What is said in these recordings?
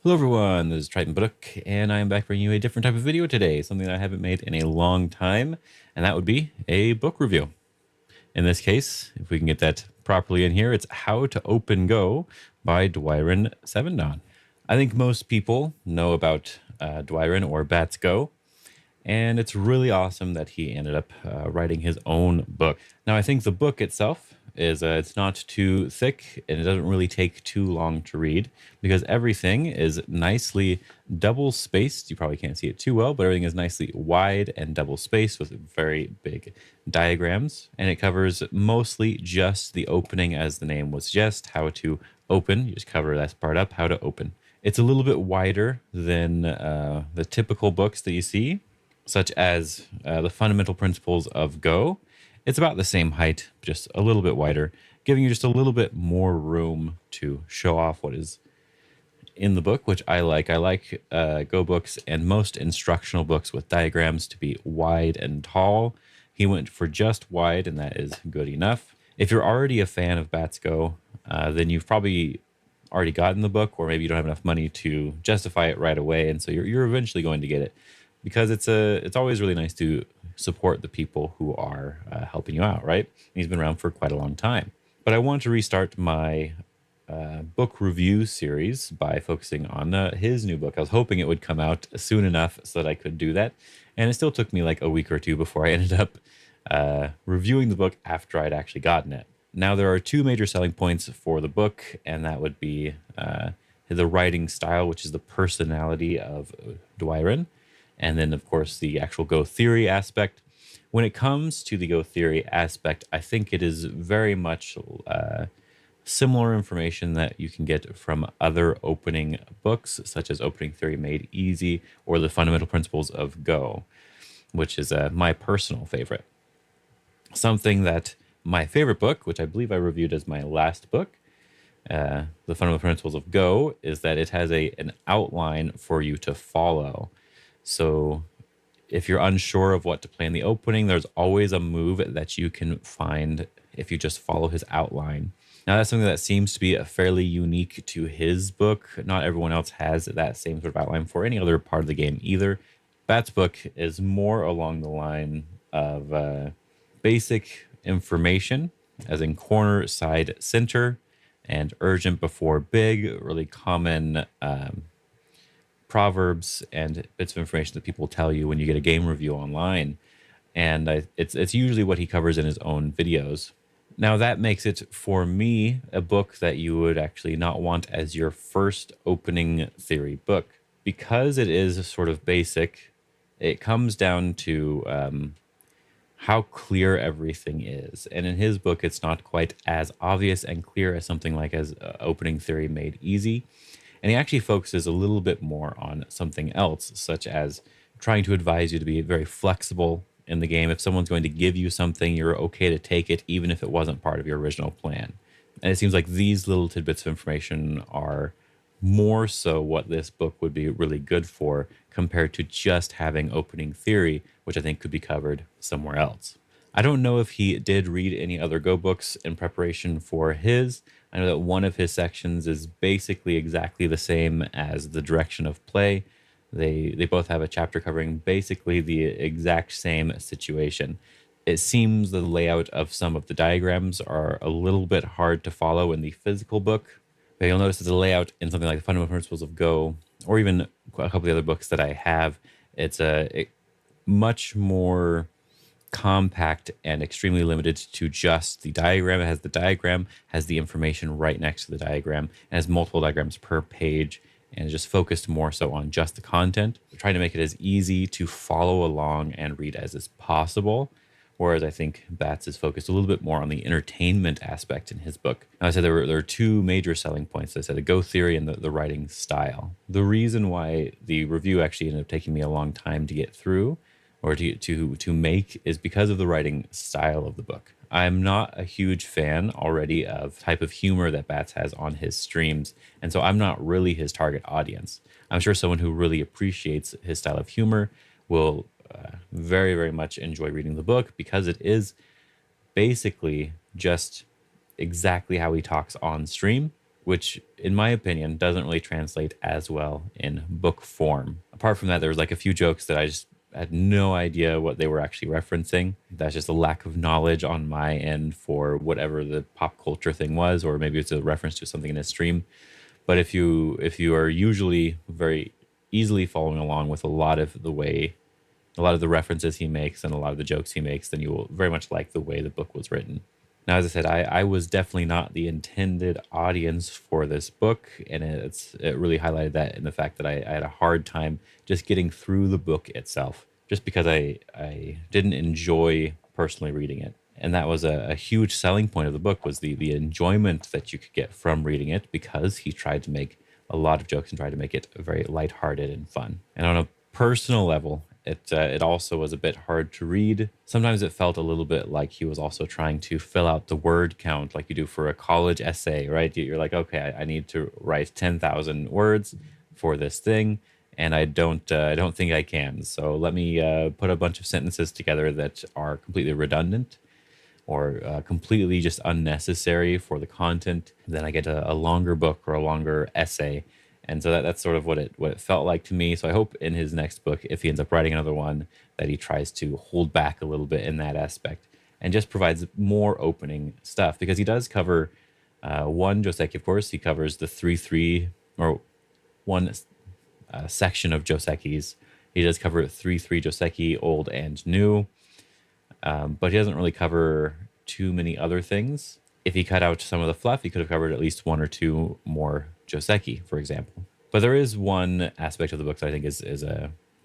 Hello everyone, this is Baduk, and I am back bringing you a different type of video today, something that I haven't made in a long time, and that would be a book review. In this case, if we can get that properly in here, it's How to Open Go by Dwyrin 7. I think most people know about Dwyrin or Bats Go, and it's really awesome that he ended up writing his own book. Now, I think the book itself is it's not too thick and it doesn't really take too long to read because everything is nicely double spaced. You probably can't see it too well, but everything is nicely wide and double spaced with very big diagrams, and it covers mostly just the opening, as the name would suggest, how to open. You just cover that part up, how to open. It's a little bit wider than the typical books that you see, such as the fundamental principles of Go. It's about the same height, just a little bit wider, giving you just a little bit more room to show off what is in the book, which I like. I like Go books and most instructional books with diagrams to be wide and tall. He went for just wide, and that is good enough. If you're already a fan of Bats Go, then you've probably already gotten the book, or maybe you don't have enough money to justify it right away, and so you're eventually going to get it, because it's always really nice to support the people who are helping you out, right? He's been around for quite a long time. But I want to restart my book review series by focusing on his new book. I was hoping it would come out soon enough so that I could do that, and it still took me like a week or two before I ended up reviewing the book after I'd actually gotten it. Now, there are two major selling points for the book, and that would be the writing style, which is the personality of Dwyrin, and then, of course, the actual Go theory aspect. When it comes to the Go theory aspect, I think it is very much similar information that you can get from other opening books, such as Opening Theory Made Easy or the Fundamental Principles of Go, which is my personal favorite. Something that my favorite book, which I believe I reviewed as my last book, the Fundamental Principles of Go, is that it has an outline for you to follow. So if you're unsure of what to play in the opening, there's always a move that you can find if you just follow his outline. Now, that's something that seems to be fairly unique to his book. Not everyone else has that same sort of outline for any other part of the game either. Bat's book is more along the line of basic information, as in corner, side, center, and urgent before big, really common proverbs and bits of information that people tell you when you get a game review online. And it's usually what he covers in his own videos. Now, that makes it, for me, a book that you would actually not want as your first opening theory book. Because it is sort of basic, it comes down to how clear everything is. And in his book, it's not quite as obvious and clear as something like as Opening Theory Made Easy. And he actually focuses a little bit more on something else, such as trying to advise you to be very flexible in the game. If someone's going to give you something, you're okay to take it, even if it wasn't part of your original plan. And it seems like these little tidbits of information are more so what this book would be really good for, compared to just having opening theory, which I think could be covered somewhere else. I don't know if he did read any other Go books in preparation for his. I know that one of his sections is basically exactly the same as the direction of play. They both have a chapter covering basically the exact same situation. It seems the layout of some of the diagrams are a little bit hard to follow in the physical book, but you'll notice that the layout in something like the Fundamental Principles of Go, or even a couple of the other books that I have, it's much more compact and extremely limited to just the diagram. It has the diagram, has the information right next to the diagram, and has multiple diagrams per page, and is just focused more so on just the content. We're trying to make it as easy to follow along and read as is possible. Whereas I think Bats is focused a little bit more on the entertainment aspect in his book. Now, I said there are two major selling points. I said the Go theory and the writing style. The reason why the review actually ended up taking me a long time to get through or to make is because of the writing style of the book. I'm not a huge fan already of type of humor that Bats has on his streams, and so I'm not really his target audience. I'm sure someone who really appreciates his style of humor will very, very much enjoy reading the book, because it is basically just exactly how he talks on stream, which in my opinion doesn't really translate as well in book form. Apart from that, there was like a few jokes that I just had no idea what they were actually referencing. That's just a lack of knowledge on my end for whatever the pop culture thing was, or maybe it's a reference to something in his stream. But if you are usually very easily following along with a lot of the references he makes and a lot of the jokes he makes, then you will very much like the way the book was written. Now, as I said, I was definitely not the intended audience for this book, and it really highlighted that in the fact that I had a hard time just getting through the book itself, just because I didn't enjoy personally reading it. And that was a huge selling point of the book, was the enjoyment that you could get from reading it, because he tried to make a lot of jokes and tried to make it very lighthearted and fun. And on a personal level, it also was a bit hard to read. Sometimes it felt a little bit like he was also trying to fill out the word count like you do for a college essay, right? You're like, okay, I need to write 10,000 words for this thing, and I don't think I can. So let me put a bunch of sentences together that are completely redundant or completely just unnecessary for the content. Then I get a longer book or a longer essay. And so that's sort of what it felt like to me. So I hope in his next book, if he ends up writing another one, that he tries to hold back a little bit in that aspect and just provides more opening stuff, because he does cover one Joseki, of course. He covers the 3-3 or one section of Josekis. He does cover 3-3 Joseki, old and new, but he doesn't really cover too many other things. If he cut out some of the fluff, he could have covered at least one or two more Joseki, for example. But there is one aspect of the book that I think is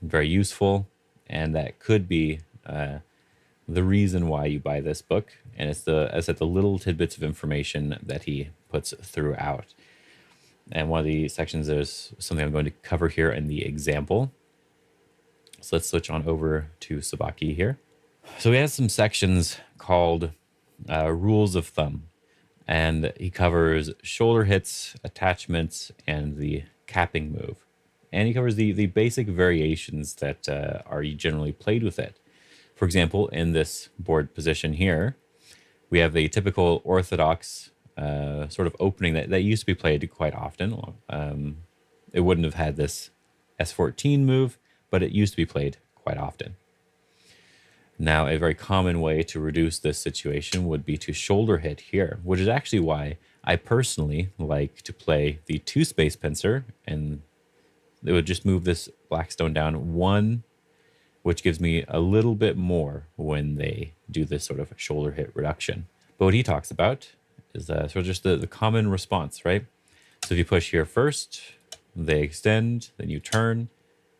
very useful, and that could be the reason why you buy this book. And it's the little tidbits of information that he puts throughout. And one of the sections is something I'm going to cover here in the example. So let's switch on over to Sabaki here. So he has some sections called rules of thumb, and he covers shoulder hits, attachments, and the capping move. And he covers the basic variations that are generally played with it. For example, in this board position here, we have a typical orthodox sort of opening that used to be played quite often. It wouldn't have had this S14 move, but it used to be played quite often. Now, a very common way to reduce this situation would be to shoulder hit here, which is actually why I personally like to play the 2-space pincer, and it would just move this black stone down 1, which gives me a little bit more when they do this sort of shoulder hit reduction. But what he talks about is sort of just the common response, right? So if you push here first, they extend, then you turn,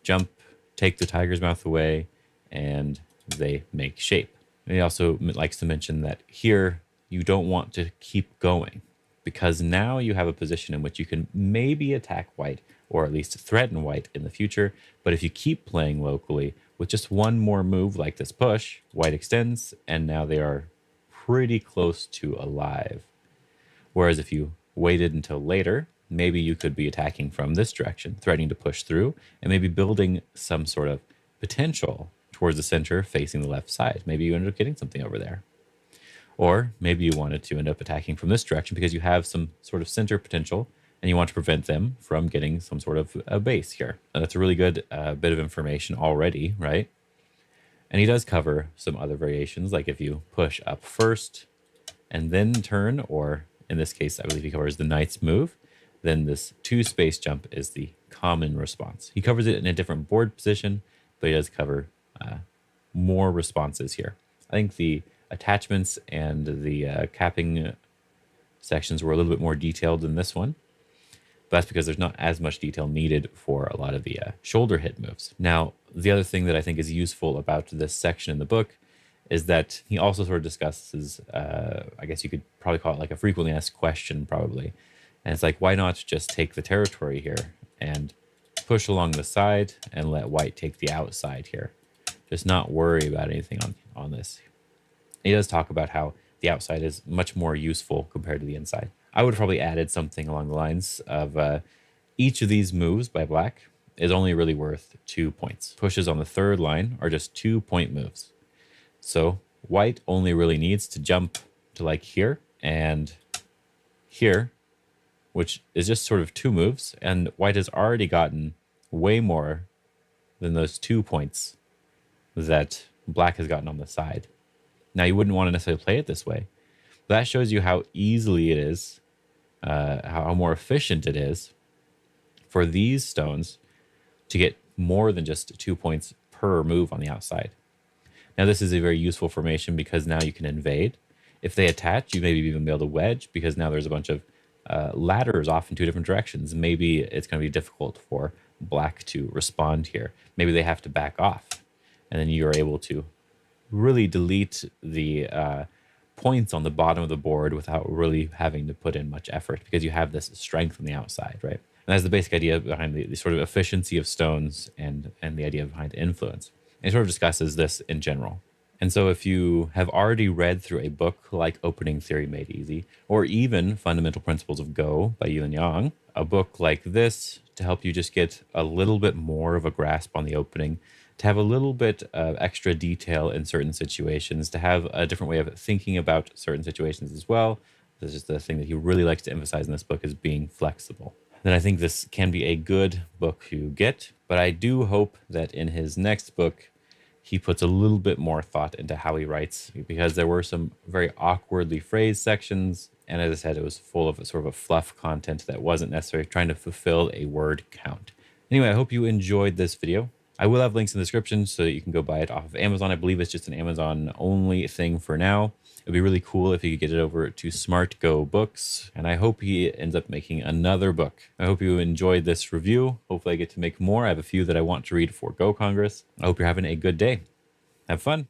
jump, take the tiger's mouth away, and they make shape. And he also likes to mention that here you don't want to keep going, because now you have a position in which you can maybe attack white, or at least threaten white in the future. But if you keep playing locally with just one more move like this push, white extends, and now they are pretty close to alive. Whereas if you waited until later, maybe you could be attacking from this direction, threatening to push through, and maybe building some sort of potential towards the center facing the left side. Maybe you ended up getting something over there. Or maybe you wanted to end up attacking from this direction because you have some sort of center potential and you want to prevent them from getting some sort of a base here. Now, that's a really good bit of information already, right? And he does cover some other variations, like if you push up first and then turn, or in this case, I believe he covers the knight's move, then this 2-space jump is the common response. He covers it in a different board position, but he does cover more responses here. I think the attachments and the capping sections were a little bit more detailed than this one, but that's because there's not as much detail needed for a lot of the shoulder hit moves. Now, the other thing that I think is useful about this section in the book is that he also sort of discusses, I guess you could probably call it like a frequently asked question, probably. And it's like, why not just take the territory here and push along the side and let white take the outside here? Just not worry about anything on this. He does talk about how the outside is much more useful compared to the inside. I would have probably added something along the lines of each of these moves by black is only really worth 2 points. Pushes on the third line are just 2-point moves. So white only really needs to jump to like here and here which is just sort of 2 moves, and white has already gotten way more than those 2 points that black has gotten on the side. Now, you wouldn't want to necessarily play it this way. That shows you how easily it is, how more efficient it is for these stones to get more than just 2 points per move on the outside. Now, this is a very useful formation because now you can invade. If they attach, you maybe even be able to wedge, because now there's a bunch of ladders off in 2 different directions. Maybe it's going to be difficult for black to respond here. Maybe they have to back off, and then you're able to really delete the points on the bottom of the board without really having to put in much effort, because you have this strength on the outside, right? And that's the basic idea behind the sort of efficiency of stones and the idea behind influence. And it sort of discusses this in general. And so if you have already read through a book like Opening Theory Made Easy, or even Fundamental Principles of Go by Yin Yang, a book like this to help you just get a little bit more of a grasp on the opening, to have a little bit of extra detail in certain situations, to have a different way of thinking about certain situations as well. This is the thing that he really likes to emphasize in this book, is being flexible. Then I think this can be a good book to get, but I do hope that in his next book, he puts a little bit more thought into how he writes, because there were some very awkwardly phrased sections. And as I said, it was full of sort of a fluff content that wasn't necessarily trying to fulfill a word count. Anyway, I hope you enjoyed this video. I will have links in the description so that you can go buy it off of Amazon. I believe it's just an Amazon only thing for now. It'd be really cool if you could get it over to Smart Go Books. And I hope he ends up making another book. I hope you enjoyed this review. Hopefully I get to make more. I have a few that I want to read for Go Congress. I hope you're having a good day. Have fun.